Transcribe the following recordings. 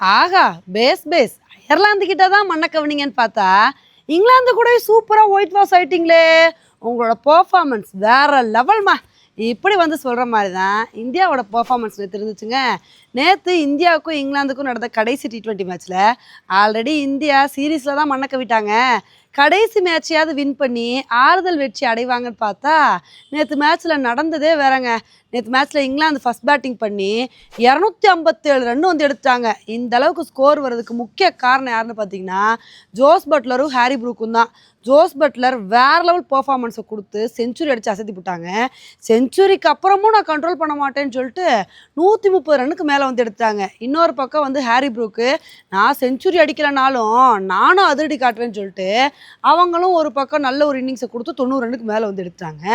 ஆகா base Ireland கிட்ட தான் மண்ணை கவனிங்கன்னு பார்த்தா இங்கிலாந்து கூட சூப்பராக ஒயிட் வாஷ் ஆயிட்டீங்களே. உங்களோட பெர்ஃபார்மன்ஸ் வேற லெவல்மா. இப்படி வந்து சொல்கிற மாதிரி தான் இந்தியாவோட பெர்ஃபார்மன்ஸ் நேற்று இருந்துச்சுங்க. நேற்று இந்தியாவுக்கும் இங்கிலாந்துக்கும் நடந்த கடைசி T20 மேட்ச்சில் ஆல்ரெடி இந்தியா சீரீஸில் தான் மண்ணை கவிட்டாங்க. கடைசி மேட்சையாவது வின் பண்ணி ஆறுதல் வெற்றி அடைவாங்கன்னு பார்த்தா நேற்று மேட்ச்சில் நடந்ததே வேறங்க. நேற்று மேட்ச்சில் இங்கிலாந்து ஃபஸ்ட் பேட்டிங் பண்ணி 257 ரன் வந்து எடுத்துட்டாங்க. இந்த அளவுக்கு ஸ்கோர் வர்றதுக்கு முக்கிய காரணம் யாருன்னு பார்த்தீங்கன்னா ஜோஸ் பட்லரும் ஹாரி ப்ரூக்கும் தான். ஜோஸ் பட்லர் வேற லெவல் பெர்ஃபார்மன்ஸை கொடுத்து செஞ்சுரி அடித்து அசத்தி போட்டாங்க. செஞ்சுரிக்கு அப்புறமும் நான் கண்ட்ரோல் பண்ண மாட்டேன்னு சொல்லிட்டு 130 ரன்னுக்கு மேலே வந்து எடுத்தாங்க. இன்னொரு பக்கம் வந்து ஹாரி ப்ரூக்கு நான் செஞ்சுரி அடிக்கலைனாலும் நானும் அதிரடி காட்டுறேன்னு சொல்லிட்டு அவங்களும் ஒரு பக்கம் நல்ல ஒரு இன்னிங்ஸை கொடுத்து 90 ரன்னுக்கு மேலே வந்து எடுத்தாங்க.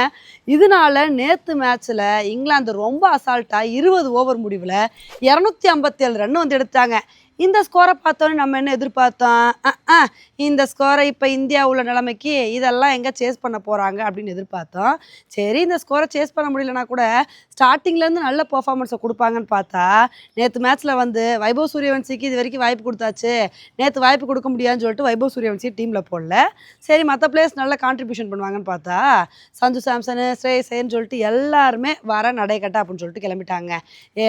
இதனால நேற்று மேட்ச்சில் இங்கிலாந்து ரொம்ப அசால்ட்டாக 20 ஓவர் முடிவில் 257 ரன் வந்து எடுத்தாங்க. இந்த ஸ்கோரை பார்த்தோன்னே நம்ம என்ன எதிர்பார்த்தோம்? இந்த ஸ்கோரை இப்போ இந்தியா உள்ள நிலைமைக்கு இதெல்லாம் எங்கே சேஸ் பண்ண போகிறாங்க அப்படின்னு எதிர்பார்த்தோம். சரி, இந்த ஸ்கோரை சேஸ் பண்ண முடியலனா கூட ஸ்டார்டிங்லேருந்து நல்ல பெர்ஃபார்மன்ஸை கொடுப்பாங்கன்னு பார்த்தா நேற்று மேட்ச்சில் வந்து வைபவ் சூரியவன்சிக்கு இது வரைக்கும் வாய்ப்பு கொடுத்தாச்சு, நேற்று வாய்ப்பு கொடுக்க முடியாதுன்னு சொல்லிட்டு வைபவ் சூரியவன்சி டீமில் போடல. சரி, மற்ற பிளேயர்ஸ் நல்ல கான்ட்ரிபியூஷன் பண்ணுவாங்கன்னு பார்த்தா சஞ்சு சாம்சனு, ஸ்ரேயஸ் ஐயர்னு சொல்லிட்டு எல்லாருமே வர நடைக்கட்டா அப்படின்னு சொல்லிட்டு கிளம்பிட்டாங்க.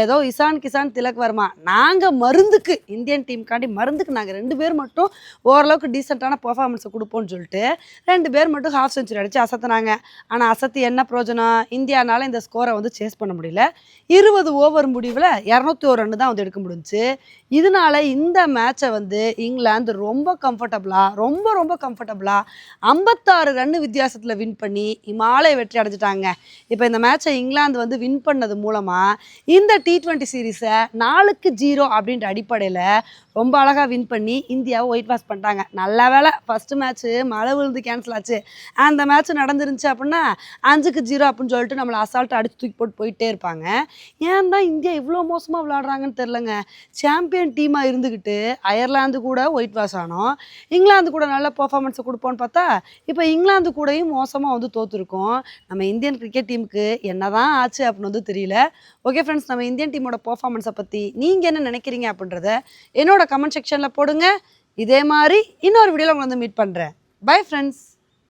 ஏதோ இசான் கிசான் திலக் வர்மா நாங்கள் மருந்துக்கு இந்தியன் டீமுக்காண்டி மருந்துக்கு நாங்கள் 2 பேர் மட்டும் ஓரளவுக்கு டீசெண்டான பெர்ஃபார்மன்ஸை கொடுப்போம்னு சொல்லிட்டு 2 பேர் மட்டும் ஹாஃப் செஞ்சுரி அடித்து அசத்துனாங்க. ஆனால் அசத்தி என்ன பிரயோஜனம்? இந்தியானால இந்த ஸ்கோரை வந்து சேஸ் பண்ண முடியல. 20 ஓவர் முடிவில் 201 ரன் தான் வந்து எடுக்க முடிஞ்சுச்சு. இதனால இந்த மேட்சை வந்து இங்கிலாந்து ரொம்ப கம்ஃபர்டபுளாக 56 ரன் வித்தியாசத்தில் வின் பண்ணி இமாலய வெற்றி அடைஞ்சிட்டாங்க. இப்போ இந்த மேட்சை இங்கிலாந்து வந்து வின் பண்ணது மூலமாக இந்த T20 சீரீஸை 4-0 அப்படின்ற அடிப்படையில் ரொம்ப அழகாக வின் பண்ணி இந்தியாவை ஒயிட் வாஷ் பண்ணிட்டாங்க. நல்ல வேலை ஃபஸ்ட்டு மேட்ச்சு மழை விழுந்து கேன்சல் ஆச்சு. அந்த மேட்ச் நடந்துருந்துச்சு அப்படின்னா 5-0 அப்படின்னு சொல்லிட்டு நம்மளை அசால்ட்டாக அடித்து தூக்கி போட்டு போயிட்டே இருப்பாங்க. ஏன் தான் இந்தியா இவ்வளோ மோசமாக விளையாடுறாங்கன்னு தெரிலங்க. சாம்பியன் டீமாக இருந்துக்கிட்டு அயர்லாந்து கூட ஒயிட் வாஷ் ஆனோம், இங்கிலாந்து கூட நல்ல பெர்ஃபார்மன்ஸை கொடுப்போன்னு பார்த்தா இப்போ இங்கிலாந்து கூடயும் மோசமாக வந்து தோற்றுருக்கோம். நம்ம இந்தியன் கிரிக்கெட் டீமுக்கு என்ன தான் ஆச்சு அப்படின்னு வந்து தெரியல. ஓகே ஃப்ரெண்ட்ஸ், நம்ம இந்தியன் டீமோட பெர்ஃபார்மன்ஸை பற்றி நீங்கள் என்ன நினைக்கிறீங்க அப்படின்றத என்னோட கமெண்ட் செக்ஷனில் போடுங்க. இதே மாதிரி இன்னொரு வீடியோவில் உங்களை வந்து மீட் பண்ணுறேன். Bye friends.